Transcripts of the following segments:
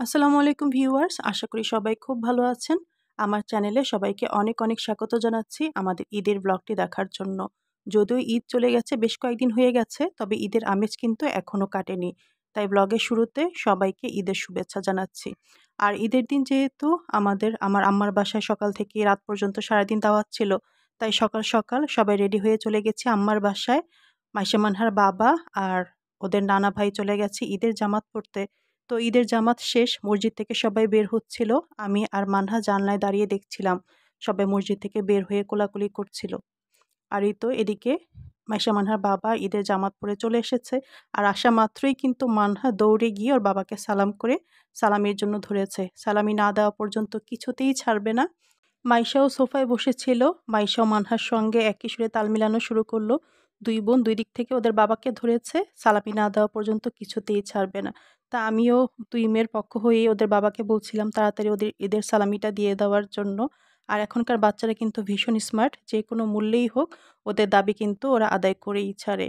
আসসালামু আলাইকুম ভিউয়ার্স, আশা করি সবাই খুব ভালো আছেন। আমার চ্যানেলে সবাইকে অনেক অনেক স্বাগত জানাচ্ছি আমাদের ঈদের ব্লগটি দেখার জন্য। যদিও ঈদ চলে গেছে, বেশ কয়েকদিন হয়ে গেছে, তবে ঈদের আমেজ কিন্তু এখনো কাটেনি। তাই ব্লগের শুরুতে সবাইকে ঈদের শুভেচ্ছা জানাচ্ছি। আর ঈদের দিন যেহেতু আমার আম্মার বাসায় সকাল থেকে রাত পর্যন্ত সারাদিন দাওয়াত ছিল, তাই সকাল সকাল সবাই রেডি হয়ে চলে গেছি আম্মার বাসায়। মাইশা মানহার বাবা আর ওদের নানা ভাই চলে গেছে ঈদের জামাত পড়তে। তো ঈদের জামাত শেষ, মসজিদ থেকে সবাই বের হচ্ছিল। আমি আর মানহা জানলায় দাঁড়িয়ে দেখছিলাম সবাই মসজিদ থেকে বের হয়ে কোলাকুলি করছিল। আর এই তো এদিকে মাইশা মানহার বাবা ঈদের জামাত পরে চলে এসেছে। আর আসা মাত্রই কিন্তু মানহা দৌড়ে গিয়ে ওর বাবাকে সালাম করে সালামির জন্য ধরেছে। সালামি না দেওয়া পর্যন্ত কিছুতেই ছাড়বে না। মাইশাও সোফায় বসেছিল। মাইশাও মানহার সঙ্গে একই সুরে তাল মিলানো শুরু করলো। দুই বোন দুই দিক থেকে ওদের বাবাকে ধরেছে, সালামি না দেওয়া পর্যন্ত কিছুতেই ছাড়বে না। তা আমিও দুই মেয়ের পক্ষ হয়েই ওদের বাবাকে বলছিলাম তাড়াতাড়ি ওদের ঈদের সালামিটা দিয়ে দেওয়ার জন্য। আর এখনকার বাচ্চারা কিন্তু ভীষণ স্মার্ট, যে কোনো মূল্যেই হোক ওদের দাবি কিন্তু ওরা আদায় করেই ছাড়ে।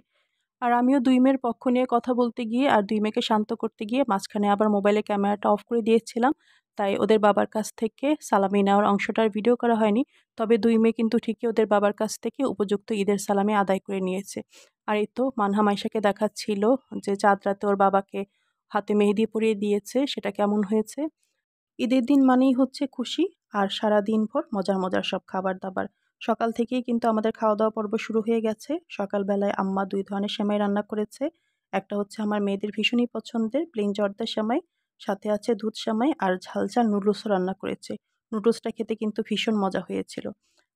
আর আমিও দুই মেয়ের পক্ষ নিয়ে কথা বলতে গিয়ে আর দুই মেয়েকে শান্ত করতে গিয়ে মাঝখানে আবার মোবাইলের ক্যামেরাটা অফ করে দিয়েছিলাম। তাই ওদের বাবার কাছ থেকে সালামি নেওয়ার অংশটার ভিডিও করা হয়নি। তবে দুই মেয়ে কিন্তু ঠিকই ওদের বাবার কাছ থেকে উপযুক্ত ঈদের সালামি আদায় করে নিয়েছে। আর এই তো মানহা মাইশাকে দেখাচ্ছিল যে চাঁদ রাতে ওর বাবাকে হাতে মেহেদি পরিয়ে দিয়েছে, সেটা কেমন হয়েছে। ঈদের দিন মানেই হচ্ছে খুশি, আর সারা দিন ভর মজার মজার সব খাবার দাবার। সকাল থেকেই কিন্তু আমাদের খাওয়া দাওয়া পর্ব শুরু হয়ে গেছে। সকালবেলায় আম্মা দুই ধরনের সেমাই রান্না করেছে। একটা হচ্ছে আমার মেয়েদের ভীষণই পছন্দের প্লেন জর্দা সেমাই, সাথে আছে দুধ সেমাই, আর ঝাল ঝাল নুডলসও রান্না করেছে। নুডলসটা খেতে কিন্তু ভীষণ মজা হয়েছিল।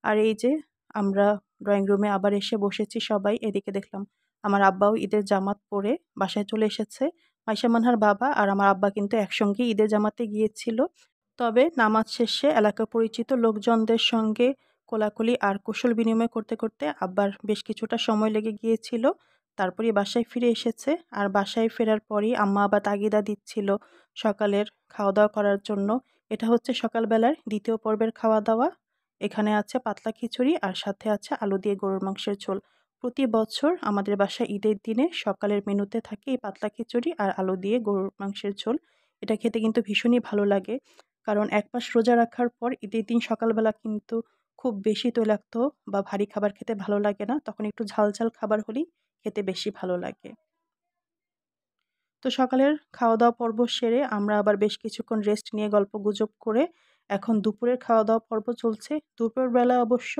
আর এই যে আমরা ড্রয়িং রুমে আবার এসে বসেছি সবাই। এদিকে দেখলাম আমার আব্বাও ঈদের জামাত পরে বাসায় চলে এসেছে। মাইশা মানহার বাবা আর আমার আব্বা কিন্তু একসঙ্গে ঈদের জামাতে গিয়েছিল। তবে নামাজ শেষে এলাকা পরিচিত লোকজনদের সঙ্গে কোলাকুলি আর কুশল বিনিময় করতে করতে আব্বার বেশ কিছুটা সময় লেগে গিয়েছিল। তারপরে বাসায় ফিরে এসেছে। আর বাসায় ফেরার পরই আম্মা আবার তাগিদা দিচ্ছিল সকালের খাওয়া দাওয়া করার জন্য। এটা হচ্ছে সকালবেলার দ্বিতীয় পর্বের খাওয়া দাওয়া। এখানে আছে পাতলা খিচুড়ি আর সাথে আছে আলু দিয়ে গরুর মাংসের ঝোল। প্রতি বছর আমাদের বাসায় ঈদের দিনে সকালের মেনুতে থাকে এই পাতলা খিচুড়ি আর আলু দিয়ে গরুর মাংসের ঝোল। এটা খেতে কিন্তু ভীষণই ভালো লাগে, কারণ এক মাস রোজা রাখার পর ঈদের দিন সকালবেলা কিন্তু খুব বেশি তৈলাক্ত বা ভারী খাবার খেতে ভালো লাগে না, তখন একটু ঝাল ঝাল খাবার হলেই খেতে বেশি ভালো লাগে। তো সকালের খাওয়া দাওয়া পর্ব সেরে আমরা আবার বেশ কিছুক্ষণ রেস্ট নিয়ে গল্প গুজব করে এখন দুপুরের খাওয়া দাওয়া পর্ব চলছে। দুপুরের বেলা অবশ্য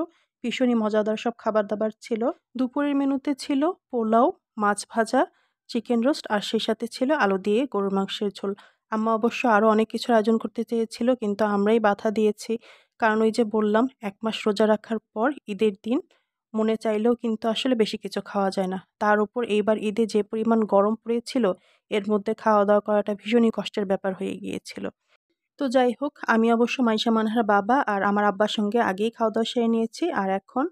ভীষণই মজাদার সব খাবার দাবার ছিল। দুপুরের মেনুতে ছিল পোলাও, মাছ ভাজা, চিকেন রোস্ট, আর সেই সাথে ছিল আলু দিয়ে গরুর মাংসের ঝোল। আম্মা অবশ্য আরও অনেক কিছুর আয়োজন করতে চেয়েছিল, কিন্তু আমরাই বাধা দিয়েছি। কারণ ওই যে বললাম, এক মাস রোজা রাখার পর ঈদের দিন মনে চাইলেও কিন্তু আসলে বেশি কিছু খাওয়া যায় না। তার উপর এইবার ঈদে যে পরিমাণ গরম পড়েছিল, এর মধ্যে খাওয়া-দাওয়া করাটা ভীষণই কষ্টের ব্যাপার হয়ে গিয়েছিল। তো যাই হোক, আমি অবশ্য মাইশা মানহার বাবা আর আমার আব্বার সঙ্গে আগেই খাওয়া-দাওয়া সেরে নিয়েছি। আর এখন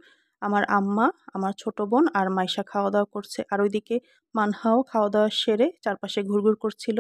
আমার আম্মা, আমার ছোট বোন আর মাইশা খাওয়া-দাওয়া করছে। আর ওইদিকে মানহাও খাওয়া-দাওয়া সেরে চারপাশে ঘুরঘুর করছিল।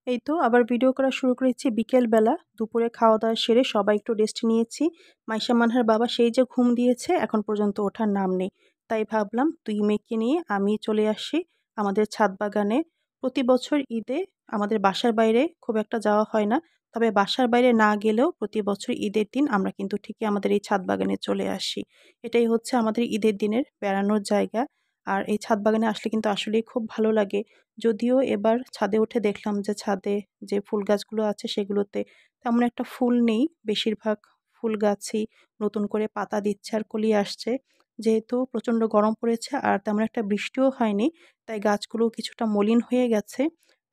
এই তো আবার ভিডিও করা শুরু করেছি বিকেলবেলা। দুপুরে খাওয়া-দাওয়া সেরে সবাই একটু রেস্ট নিয়েছি। মাইশা মানহার বাবা সেই যে ঘুম দিয়েছে, এখন পর্যন্ত ওঠার নাম নেই। তাই ভাবলাম ২ মেয়েকে নিয়ে আমি চলে আসি আমাদের ছাদ বাগানে। প্রতি বছর ঈদে আমাদের বাসার বাইরে খুব একটা যাওয়া হয় না। তবে বাসার বাইরে না গেলেও প্রতি বছর ঈদের দিন আমরা কিন্তু ঠিকই আমাদের এই ছাদ বাগানে চলে আসি। এটাই হচ্ছে আমাদের ঈদের দিনের বেড়ানোর জায়গা। আর এই ছাদ বাগানে আসলে কিন্তু আসলেই খুব ভালো লাগে। যদিও এবার ছাদে উঠে দেখলাম যে ছাদে যে ফুল গাছগুলো আছে সেগুলোতে তেমন একটা ফুল নেই। বেশিরভাগ ফুল গাছই নতুন করে পাতা দিচ্ছে আর কলি আসছে। যেহেতু প্রচণ্ড গরম পড়েছে আর তেমন একটা বৃষ্টিও হয়নি, তাই গাছগুলো কিছুটা মলিন হয়ে গেছে।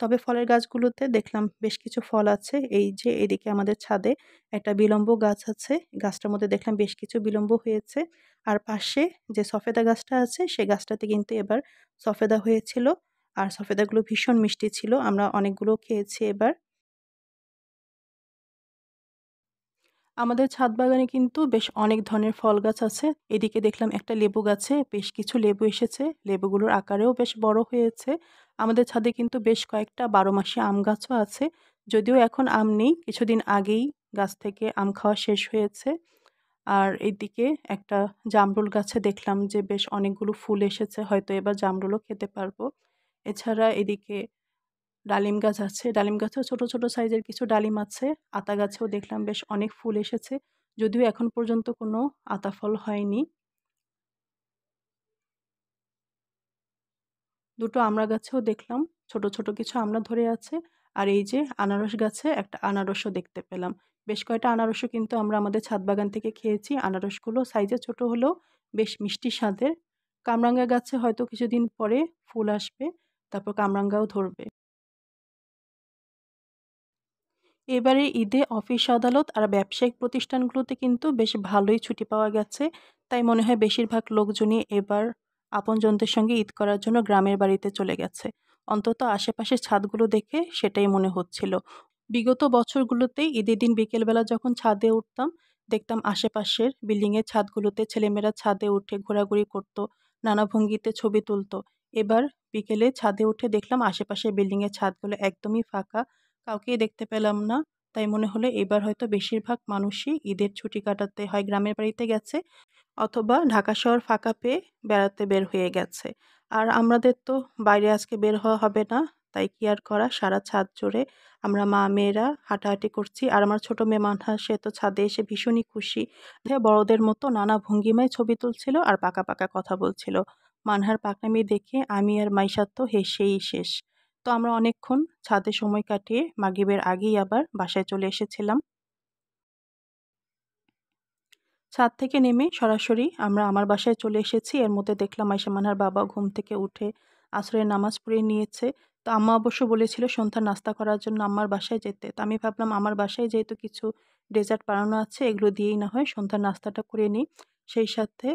তবে ফলের গাছগুলোতে দেখলাম বেশ কিছু ফল আছে। এই যে এদিকে আমাদের ছাদে একটা বিলম্ব গাছ আছে। গাছটার মধ্যে দেখলাম বেশ কিছু বিলম্ব হয়েছে। আর পাশে যে সফেদা গাছটা আছে সে গাছটাতে কিন্তু এবার সফেদা হয়েছিল। আর সফেদাগুলো ভীষণ মিষ্টি ছিল। আমরা অনেকগুলো খেয়েছি এবার। আমাদের ছাদ বাগানে কিন্তু বেশ অনেক ধরনের ফল গাছ আছে। এদিকে দেখলাম একটা লেবু গাছে বেশ কিছু লেবু এসেছে। লেবুগুলোর আকারেও বেশ বড় হয়েছে। আমাদের ছাদে কিন্তু বেশ কয়েকটা ১২ মাসি আম গাছও আছে। যদিও এখন আম নেই, কিছুদিন আগেই গাছ থেকে আম খাওয়া শেষ হয়েছে। আর এদিকে একটা জামরুল গাছে দেখলাম যে বেশ অনেকগুলো ফুল এসেছে। হয়তো এবার জামরুলও খেতে পারবো। এছাড়া এদিকে ডালিম গাছ আছে। ডালিম গাছেও ছোট, ছোট সাইজের কিছু ডালিম আছে। আতা গাছেও দেখলাম বেশ অনেক ফুল এসেছে। যদিও এখন পর্যন্ত কোনো আতা ফল হয়নি। দুটো আমড়া গাছেও দেখলাম ছোট, ছোট কিছু আমড়া ধরে আছে। আর এই যে আনারস গাছে একটা আনারসও দেখতে পেলাম। বেশ কয়টা আনারসও কিন্তু আমরা আমাদের ছাদ বাগান থেকে খেয়েছি। আনারসগুলো সাইজে ছোট হলেও বেশ মিষ্টি স্বাদের। কামরাঙ্গা গাছে হয়তো কিছুদিন পরে ফুল আসবে, তারপর কামরাঙ্গাও ধরবে। এবারে ঈদে অফিস আদালত আর ব্যবসায়িক প্রতিষ্ঠানগুলোতে কিন্তু বেশ ভালোই ছুটি পাওয়া গেছে। তাই মনে হয় বেশিরভাগ লোকজনই এবার আপনজনদের সঙ্গে ঈদ করার জন্য গ্রামের বাড়িতে চলে গেছে। অন্তত আশেপাশের ছাদগুলো দেখে সেটাই মনে হচ্ছিল। বিগত বছরগুলোতেই ঈদের দিন বিকেলবেলা যখন ছাদে উঠতাম, দেখতাম আশেপাশের বিল্ডিংয়ের ছাদগুলোতে ছেলেমেয়েরা ছাদে উঠে ঘোরাঘুরি করত, নানা ভঙ্গিতে ছবি তুলত। এবার বিকেলে ছাদে উঠে দেখলাম আশেপাশের বিল্ডিংয়ের ছাদগুলো একদমই ফাঁকা, কাউকেই দেখতে পেলাম না। তাই মনে হলো এবার হয়তো বেশিরভাগ মানুষই ঈদের ছুটি কাটাতে হয় গ্রামের বাড়িতে গেছে, অথবা ঢাকা শহর ফাঁকা পেয়ে বেড়াতে বের হয়ে গেছে। আর আমাদের তো বাইরে আজকে বের হওয়া হবে না, তাই কি আর করা, সারা ছাদ জুড়ে আমরা মা-মেয়েরা হাঁটাহাঁটি করছি। আর আমার ছোট মেয়ে মানহা, সে তো ছাদে এসে ভীষণই খুশি। বড়দের মতো নানা ভঙ্গিমায় ছবি তুলছিল আর পাকা, পাকা কথা বলছিল। মানহার পাকনামি দেখে আমি আর মাইশা তো হেসেই শেষ। তো আমরা অনেকক্ষণ ছাদে সময় কাটিয়ে মাগরিবের আগেই আবার বাসায় চলে এসেছিলাম। ছাদ থেকে নেমে সরাসরি আমরা আমার বাসায় চলে এসেছি। এর মধ্যে দেখলাম আয়েশা মানহার বাবা ঘুম থেকে উঠে আসরের নামাজ পড়ে নিয়েছে। তো আম্মা অবশ্য বলেছিল সন্ধ্যার নাস্তা করার জন্য আম্মার বাসায় যেতে। তো আমি ভাবলাম আমার বাসায় যেহেতু কিছু ডেজার্ট বানানো আছে, এগুলো দিয়েই না হয় সন্ধ্যার নাস্তাটা করে নিই। সেই সাথে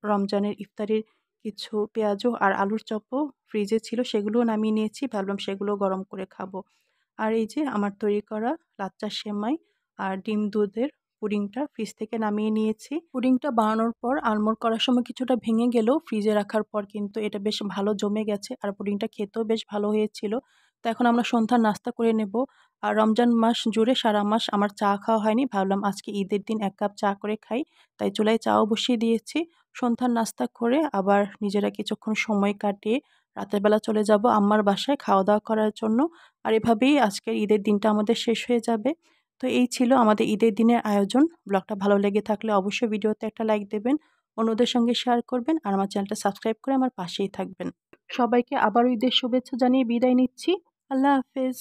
রমজানের ইফতারির কিছু পেঁয়াজু আর আলুর চপও ফ্রিজে ছিল, সেগুলোও নামিয়ে নিয়েছি। ভাবলাম সেগুলো গরম করে খাবো। আর এই যে আমার তৈরি করা লাচ্চা সেমাই আর ডিম দুধের পুডিংটা ফ্রিজ থেকে নামিয়ে নিয়েছি। পুডিংটা বানানোর পর আড়মোড় করার সময় কিছুটা ভেঙে গেলেও ফ্রিজে রাখার পর কিন্তু এটা বেশ ভালো জমে গেছে আর পুডিংটা খেতেও বেশ ভালো হয়েছিল। তো এখন আমরা সন্ধ্যার নাস্তা করে নেব। আর রমজান মাস জুড়ে সারা মাস আমার চা খাওয়া হয়নি, ভাবলাম আজকে ঈদের দিন ১ কাপ চা করে খাই। তাই চুলায় চাও বসিয়ে দিয়েছি। সন্ধ্যার নাস্তা করে আবার নিজেরা কিছুক্ষণ সময় কাটিয়ে রাতের বেলা চলে যাব আম্মার বাসায় খাওয়া-দাওয়া করার জন্য। আর এভাবেই আজকের ঈদের দিনটা আমাদের শেষ হয়ে যাবে। তো এই ছিল আমাদের ঈদের দিনের আয়োজন। ব্লগটা ভালো লেগে থাকলে অবশ্যই ভিডিওতে একটা লাইক দেবেন, অন্যদের সঙ্গে শেয়ার করবেন আর আমার চ্যানেলটা সাবস্ক্রাইব করে আমার পাশেই থাকবেন। সবাইকে আবারও ঈদের শুভেচ্ছা জানিয়ে বিদায় নিচ্ছি। আল্লাহ হাফেজ।